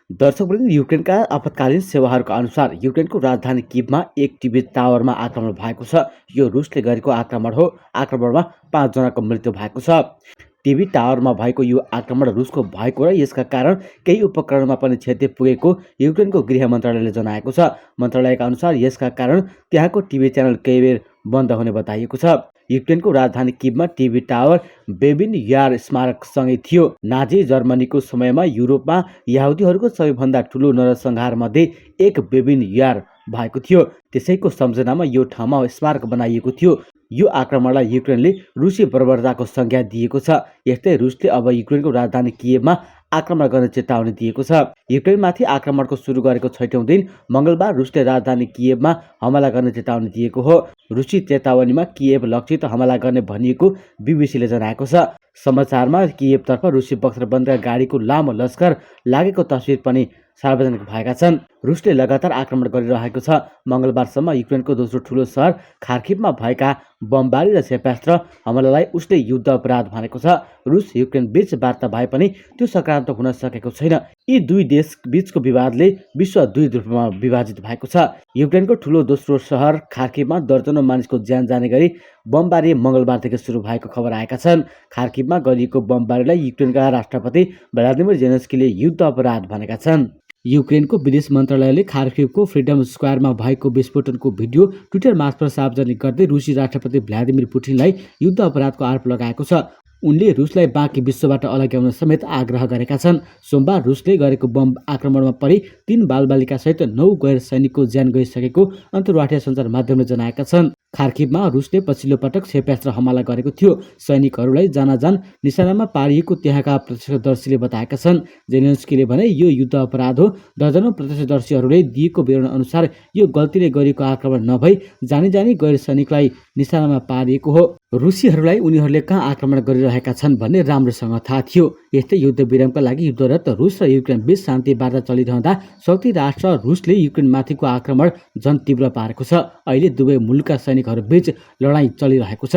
दर्शकवृन्द, युक्रेनका आपतकालीन सेवाहरूका अनुसार युक्रेनको राजधानी किभमा एक टिभी टावरमा आक्रमण भएको छ। यो रुसले गरेको आक्रमण हो। आक्रमणमा 5 जनाको मृत्यु भएको छ। टिभी टावरमा भएको यो आक्रमण रुसको भएको र यसका कारण केही उपकरणमा पनि क्षति पुगेको युक्रेनको गृह मन्त्रालयले जनाएको छ। मन्त्रालयका अनुसार यसका कारण त्यहाँको टिभी च्यानल केही बेर बन्द हुने बताइएको छ। युक्रेनको राजधानी किभमा टिभी टावर बेबिन यार स्मारकसँगै थियो। नाजी जर्मनीको समयमा युरोपमा यहुदीहरूको सबैभन्दा ठुलो नरसंहार मध्ये एक बेबिन यार भएको थियो। त्यसैको सम्झनामा यो ठाउँमा स्मारक बनाइएको थियो। यो आक्रमणलाई युक्रेनले रुसी बर्बरताको संज्ञा दिएको छ। यस्तै रुसले अब युक्रेनको राजधानी किएभमा आक्रमण गर्ने चेतावनी दिएको छ। युक्रेनमाथि आक्रमणको सुरु गरेको 6औं दिन मंगलबार रुसले राजधानी किएभमा हमला गर्ने चेतावनी दिएको हो। रुसी चेतावनीमा किएभ लक्षित हमला गर्ने भनिएको बीबीसीले जनाएको छ। समाचारमा किएभतर्फ रुसी बख्तरबन्दका गाडीको लामो लस्कर लागेको तस्बिर पनि सार्वजनिक भएका छन्। रुसले लगातार आक्रमण गरिरहेको छ। मंगलबारसम्म युक्रेनको दोस्रो ठूलो सहर खार्किभमा भएका बमबारी र क्षेपणास्त्र हमलालाई उसले युद्ध अपराध भनेको छ। रुस युक्रेन बीच वार्ता भए पनि त्यो सकारात्मक हुन सकेको छैन। यी दुई देश बीचको विवादले विश्व दुई ध्रुवमा विभाजित भएको छ। युक्रेनको ठूलो दोस्रो सहर खार्किभमा दर्जनौं मानिसको ज्यान जाने गरी बमबारी मंगलबारदेखि सुरु भएको खबर आएका छन्। खार्किभमा गरिएको बमबारीलाई युक्रेनका राष्ट्रपति भ्लादिमिर जेलेन्स्कीले युद्ध अपराध भनेका छन्। युक्रेनको विदेश मन्त्रालयले खार्किभको फ्रिडम स्क्वायरमा भएको विस्फोटनको भिडियो ट्विटर मार्फत सार्वजनिक गर्दै रुसी राष्ट्रपति भ्लादिमिर पुटिनलाई युद्ध अपराधको आरोप लगाएको छ। उनले रुसलाई बाँकी विश्वबाट अलग्याउन समेत आग्रह गरेका छन्। सोमबार रुसले गरेको बम आक्रमणमा परि 3 बालबालिका सहित 9 गैर सैनिकको ज्यान गइसकेको अन्तर्राष्ट्रिय सञ्चार माध्यमले जनाएका छन्। खार्किभमा रुसले पछिल्लो पटक क्षेपणास्त्र हमला गरेको थियो। सैनिकहरूलाई जानाजान निशानामा पारिएको त्यहाँका प्रत्यक्षदर्शीले बताएका छन्। जेलेन्स्कीले भने यो युद्ध अपराध हो। दर्जनौं प्रत्यक्षदर्शीहरूले दिएको विवरण अनुसार यो गल्तीले गरिएको आक्रमण नभई जानी गैर सैनिकलाई निशानामा पारिएको हो। रुसीहरूलाई उनीहरूले कहाँ आक्रमण गरिरहेका छन् भन्ने राम्रोसँग थाहा थियो। यस्तै युद्ध विरामका लागि युद्धरत रुस र युक्रेन बीच शान्ति वार्ता चलिरहँदा शक्ति राष्ट्र रुसले युक्रेनमाथिको आक्रमण झन तीव्र पारेको छ। अहिले दुवै मुलुकका सैनिकहरू बीच लडाईँ चलिरहेको छ।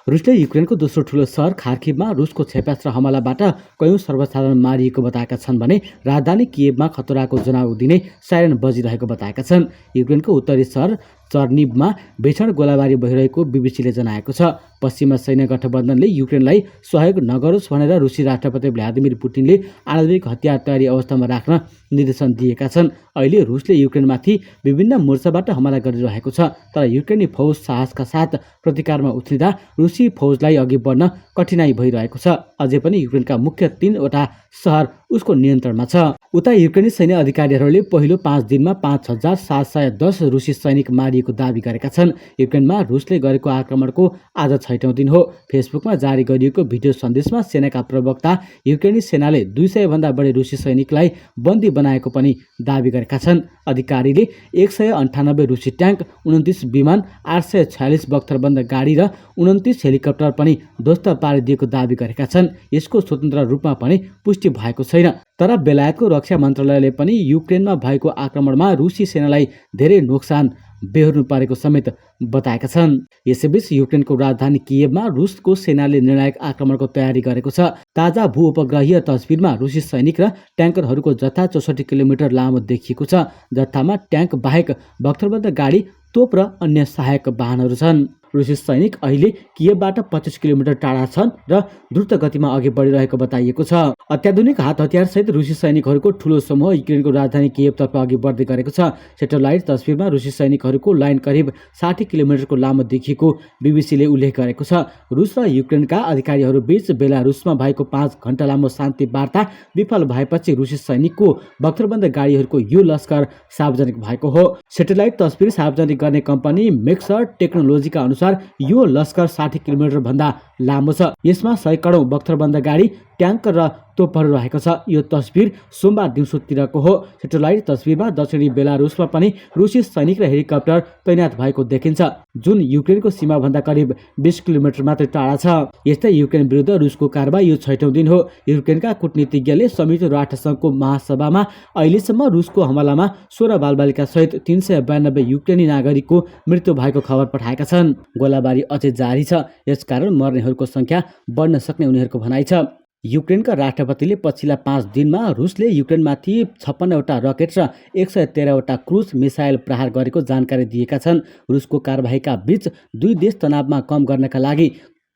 रुसले युक्रेनको दोस्रो ठूलो सहर खार्किभमा रुसको क्षेपणास्त्र हमलाबाट कयौं सर्वसाधारण मारिएको बताएका छन् भने राजधानी किएभमा खतराको जनाउ दिने साइरन बजिरहेको बताएका छन्। युक्रेनको उत्तरी सहर चर्निभमा भीषण गोलाबारी भइरहेको बीबीसीले जनाएको छ। पश्चिमा सैन्य गठबन्धनले युक्रेनलाई सहयोग नगरोस् भनेर रुसी राष्ट्रपति भ्लादिमिर पुटिनले आणविक हतियार तयारी अवस्थामा राख्न निर्देशन दिएका छन्। अहिले रुसले युक्रेनमाथि विभिन्न मोर्चाबाट हमला गरिरहेको छ। तर युक्रेनी फौज साहसका साथ प्रतिकारमा उत्रिँदा रुसी फौजलाई अघि बढ्न कठिनाई भइरहेको छ। अझै पनि युक्रेनका मुख्य 3वटा सहर उसको नियन्त्रणमा छ। उता युक्रेनी सैन्य अधिकारीहरूले पहिलो 5 दिनमा 5710 रुसी सैनिक मारिएको दावी गरेका छन्। युक्रेनमा रुसले गरेको आक्रमणको आज 6औं दिन हो। फेसबुकमा जारी गरिएको भिडियो सन्देशमा सेनाका प्रवक्ता युक्रेनी सेनाले 200 भन्दा बढी रुसी सैनिकलाई बन्दी बनाएको पनि दावी गरेका छन्। अधिकारीले 198 रुसी ट्याङ्क, 29 विमान, 846 बख्तरबन्द गाडी र 29 हेलिकप्टर पनि ध्वस्त पारिदिएको दावी गरेका छन्। यसको स्वतन्त्र रूपमा पनि पुष्टि भएको छैन। तर बेलायतको रक्षा मन्त्रालयले पनि युक्रेनमा भएको आक्रमणमा रुसी सेनालाई धेरै नोक्सान बेहोर्नु परेको समेत बताएका छन्। यसैबीच युक्रेनको राजधानी किएभमा रुसको सेनाले निर्णायक आक्रमणको तयारी गरेको छ। ताजा भूउपग्रहीय तस्बिरमा रुसी सैनिक र ट्याङ्करहरूको जत्था 64 किलोमिटर लामो देखिएको छ। जत्थामा ट्याङ्क बाहेक बख्तरबन्द गाडी, तोप र अन्य सहायक वाहनहरू छन्। रुसी सैनिक अहिले किएभबाट 25 किलोमिटर टाढा छन् र द्रुत गतिमा अघि बढिरहेको बताइएको छ। अत्याधुनिक हात हतियार सहित रुसी सैनिकहरूको ठूलो समूह युक्रेनको राजधानी किएभतर्फ अघि बढ्दै गरेको छ। सेटेलाइट तस्बिरमा रुसी सैनिकहरूको लाइन करिब 60 किलोमिटरको लामो देखिएको बीबीसीले उल्लेख गरेको छ। रुस र युक्रेनका अधिकारीहरू बीच बेलारुसमा भएको 5 घण्टा लामो शान्ति वार्ता विफल भएपछि रुसी सैनिकको बख्तरबन्द गाडीहरूको यो लस्कर सार्वजनिक भएको हो। सेटेलाइट तस्बिर सार्वजनिक गर्ने कम्पनी मिक्सर टेक्नोलोजीका अनुसार यो लस्कर 60 किलोमिटर भन्दा लामो छ। यसमा सैकडौं बख्तरबन्द गाडी, ट्याङ्क र तोपहरू रहेको छ। यो तस्बिर सोमबार दिउँसोतिरको हो। सेटेलाइट तस्बिरमा दक्षिणी बेलारुसमा पनि रुसी सैनिक र हेलिकप्टर तैनात भएको देखिन्छ, जुन युक्रेनको सीमाभन्दा करिब 20 किलोमिटर मात्र टाढा छ। यस्तै युक्रेन विरुद्ध रुसको कारबाही यो 6औं दिन हो। युक्रेनका कूटनीतिज्ञले संयुक्त राष्ट्रसङ्घको महासभामा अहिलेसम्म रुसको हमलामा 16 बालबालिका सहित 392 युक्रेनी नागरिकको मृत्यु भएको खबर पठाएका छन्। गोलाबारी अझै जारी छ। यसकारण मर्नेहरूको संख्या बढ्न सक्ने उनीहरूको भनाइ छ। युक्रेनका राष्ट्रपतिले पछिल्ला 5 दिनमा रुसले युक्रेनमाथि 56वटा रकेट र 113वटा क्रुज मिसाइल प्रहार गरेको जानकारी दिएका छन्। रुसको कारबाहीका बीच दुई देश तनावमा कम गर्नका लागि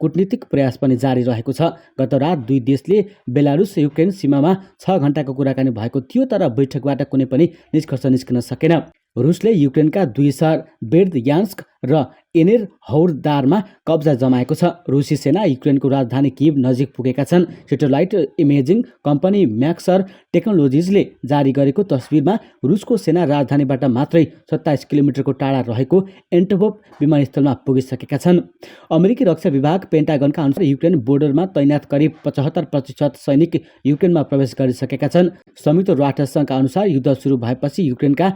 कूटनीतिक प्रयास पनि जारी रहेको छ। गत रात दुई देशले बेलारुस युक्रेन सीमामा 6 घण्टाको कुराकानी भएको थियो, तर बैठकबाट कुनै पनि निष्कर्ष निस्कन सकेन। रुसले युक्रेनका दुई सहर बेर्दयान्स्क र एनेरहौरदारमा कब्जा जमाएको छ। रुसी सेना युक्रेनको राजधानी किभ नजिक पुगेका छन्। सेटेलाइट इमेजिङ कम्पनी म्याक्सर टेक्नोलोजिजले जारी गरेको तस्बिरमा रुसको सेना राजधानीबाट मात्रै 27 किलोमिटरको टाढा रहेको एन्टोभोभ विमानस्थलमा पुगिसकेका छन्। अमेरिकी रक्षा विभाग पेन्टागनका अनुसार युक्रेन बोर्डरमा तैनात करिब 75% सैनिक युक्रेनमा प्रवेश गरिसकेका छन्। संयुक्त राष्ट्रसङ्घका अनुसार युद्ध सुरु भएपछि युक्रेनका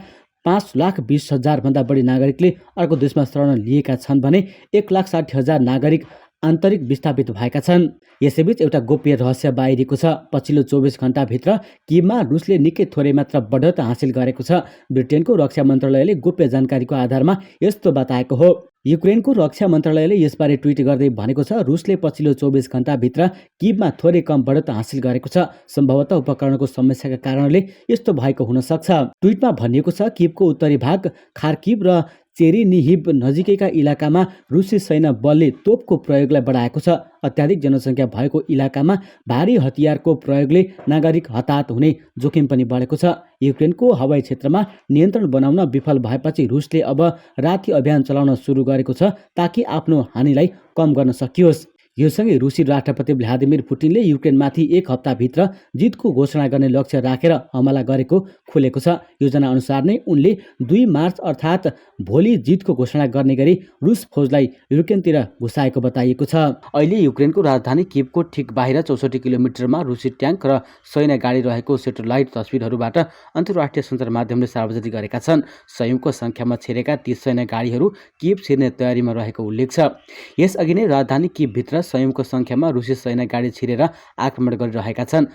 5,20,000 भन्दा बढी नागरिकले अर्को देशमा शरण लिएका छन् भने 1,60,000 नागरिक आन्तरिक विस्थापित भएका छन्। यसैबीच एउटा गोप्य रहस्य बाहिरिएको छ। पछिल्लो 24 घण्टाभित्र किभमा रुसले निकै थोरै मात्र बढत हासिल गरेको छ। ब्रिटेनको रक्षा मन्त्रालयले गोप्य जानकारीको आधारमा यस्तो बताएको हो। युक्रेनको रक्षा मन्त्रालयले यसबारे ट्विट गर्दै भनेको छ, रुसले पछिल्लो 24 घण्टाभित्र किभमा थोरै कम बढत हासिल गरेको छ। सम्भवतः उपकरणको समस्याका कारणले यस्तो भएको हुन सक्छ। ट्विटमा भनिएको छ, किभको उत्तरी भाग खार्किभ र चेरिनिहिभ नजिकैका इलाकामा रुसी सैन्य बलले तोपको प्रयोगलाई बढाएको छ। अत्याधिक जनसङ्ख्या भएको इलाकामा भारी हतियारको प्रयोगले नागरिक हताहत हुने जोखिम पनि बढेको छ। युक्रेनको हवाई क्षेत्रमा नियन्त्रण बनाउन विफल भएपछि रुसले अब राति अभियान चलाउन सुरु गरेको छ, ताकि आफ्नो हानिलाई कम गर्न सकियोस्। यो सँगै रुसी राष्ट्रपति भ्लादिमिर पुटिनले युक्रेनमाथि 1 हप्ताभित्र जितको घोषणा गर्ने लक्ष्य राखेर हमला गरेको खुलेको छ। योजना अनुसार नै उनले 2 मार्च अर्थात् भोलि जितको घोषणा गर्ने गरी रुस फौजलाई युक्रेनतिर घुसाएको बताइएको छ। अहिले युक्रेनको राजधानी किभको ठिक बाहिर 64 किलोमिटरमा रुसी ट्याङ्क र सैन्य गाडी रहेको सेटेलाइट तस्बिरहरूबाट अन्तर्राष्ट्रिय सञ्चार माध्यमले सार्वजनिक गरेका छन्। सयौंको सङ्ख्यामा छिरेका ती सैन्य गाडीहरू किभ छिर्ने तयारीमा रहेको उल्लेख छ। यसअघि नै राजधानी किभभित्र सयौंको सङ्ख्यामा रुसी सैन्य गाडी छिरेर आक्रमण गरिरहेका छन्।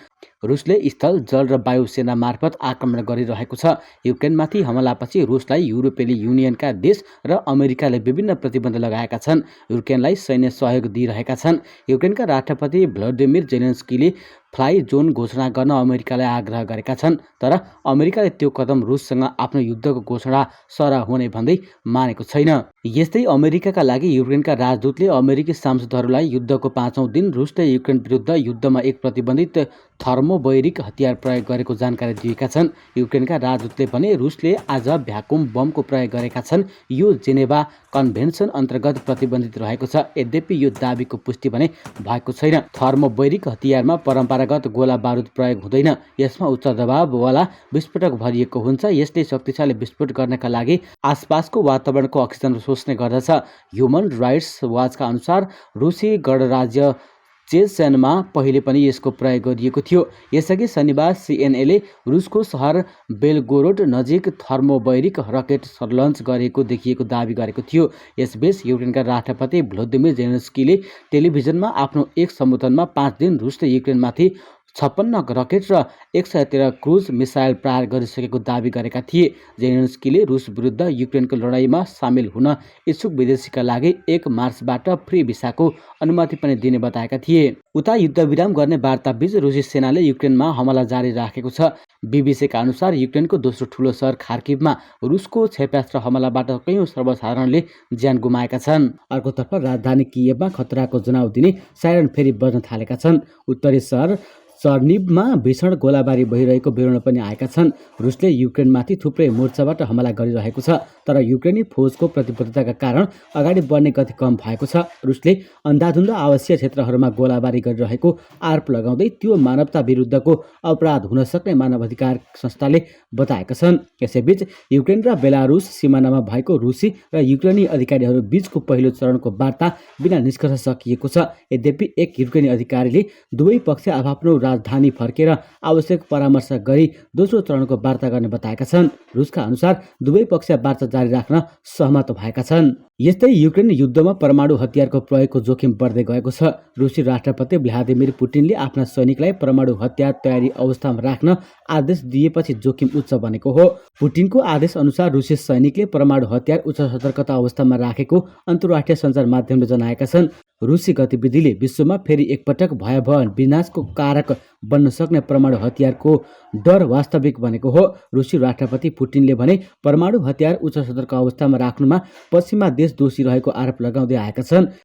रुसले स्थल, जल र वायु सेना मार्फत आक्रमण गरिरहेको छ। युक्रेनमाथि हमलापछि रुसलाई युरोपेली युनियनका देश र अमेरिकाले विभिन्न प्रतिबन्ध लगाएका छन्। युक्रेनलाई सैन्य सहयोग दिइरहेका छन्। युक्रेनका राष्ट्रपति भ्लोदिमिर जेलेन्स्कीले फ्लाइ जोन घोषणा गर्न अमेरिकालाई आग्रह गरेका छन्, तर अमेरिकाले त्यो कदम रुससँग आफ्नो युद्धको घोषणा सरह हुने भन्दै मानेको छैन। यस्तै अमेरिकाका लागि युक्रेनका राजदूतले अमेरिकी सांसदहरूलाई युद्धको 5औं दिन रुसले युक्रेन विरुद्ध युद्धमा एक प्रतिबन्धित थर्मोबैरिक हतियार प्रयोग गरेको जानकारी दिएका छन्। युक्रेनका राजदूतले भने रुसले आज भ्याकुम बमको प्रयोग गरेका छन्। यो जेनेभा कन्भेन्सन अन्तर्गत प्रतिबन्धित रहेको छ। यद्यपि यो दाबीको पुष्टि भने भएको छैन। थर्मोबैरिक हतियारमा परम्परागत गोला बारुद प्रयोग हुँदैन। यसमा उच्च दबाववाला विस्फोटक भरिएको हुन्छ। यसले शक्तिशाली विस्फोट गर्नका लागि आसपासको वातावरणको अक्सिजन सोच्ने गर्दछ। ह्युमन राइट्स वाचका अनुसार रुसी गणराज्य चेचेनमा पहिले पनि यसको प्रयोग गरिएको थियो। यसअघि शनिबार सिएनएले रुसको सहर बेलगोरोड नजिक थर्मोबैरिक रकेट लन्च गरेको देखिएको दाबी गरेको थियो। यसबीच युक्रेनका राष्ट्रपति भ्लोदिमिर जेलेन्स्कीले टेलिभिजनमा आफ्नो एक सम्बोधनमा 5 दिन रुसले युक्रेनमाथि 56 रकेट र 113 क्रुज मिसाइल प्रहार गरिसकेको दाबी गरेका थिए। जेलेन्स्कीले रुस विरुद्ध युक्रेनको लडाईँमा सामेल हुन इच्छुक विदेशीका लागि 1 मार्चबाट फ्री भिसाको अनुमति पनि दिने बताएका थिए। उता युद्धविराम गर्ने वार्ताबीच रुसी सेनाले युक्रेनमा हमला जारी राखेको छ। बीबीसीका अनुसार युक्रेनको दोस्रो ठूलो सहर खार्किभमा रुसको क्षेपणास्त्र हमलाबाट कयौं सर्वसाधारणले ज्यान गुमाएका छन्। अर्कोतर्फ राजधानी कियभमा खतराको जनाउ दिने साइरन फेरि बज्न थालेका छन्। उत्तरी सहर चर्निभमा भीषण गोलाबारी भइरहेको विवरण पनि आएका छन्। रुसले युक्रेनमाथि थुप्रै मोर्चाबाट हमला गरिरहेको छ, तर युक्रेनी फौजको प्रतिबद्धताका कारण अगाडि बढ्ने गति कम भएको छ। रुसले अन्धाधुन्ध आवश्यक क्षेत्रहरूमा गोलाबारी गरिरहेको आरोप लगाउँदै त्यो मानवता विरुद्धको अपराध हुन सक्ने मानवाधिकार संस्थाले बताएका छन्। यसैबीच युक्रेन र बेलारुस सिमानामा भएको रुसी र युक्रेनी अधिकारीहरू बीचको पहिलो चरणको वार्ता बिना निष्कर्ष सकिएको छ। यद्यपि एक युक्रेनी अधिकारीले दुवै पक्ष आफ्नो राजधानी फर्केर आवश्यक परामर्श गरी दोस्रो चरणको वार्ता गर्ने बताएका छन्। रुसका अनुसार दुवै पक्ष वार्ता जारी राख्न सहमत भएका छन्। यस्तै युक्रेन युद्धमा परमाणु हतियारको प्रयोगको जोखिम बढ्दै गएको छ। रुसी राष्ट्रपति भ्लादिमिर पुटिनले आफ्ना सैनिकलाई परमाणु हतियार तयारी अवस्थामा राख्न आदेश दिएपछि जोखिम उच्च बनेको हो। पुटिनको आदेश अनुसार रुसी सैनिकले परमाणु हतियार उच्च सतर्कता अवस्थामा राखेको अन्तर्राष्ट्रिय सञ्चार माध्यमले जनाएका छन्। रुसी गतिविधिले विश्वमा फेरि एकपटक भयावह विनाशको कारक बन्न सक्ने परमाणु हतियारको डर वास्तविक बनेको हो। रुसी राष्ट्रपति पुटिनले भने परमाणु हतियार उच्च सतर्क अवस्थामा राख्नुमा पश्चिमा देश दोषी रहेको आरोप लगाउँदै आएका छन्।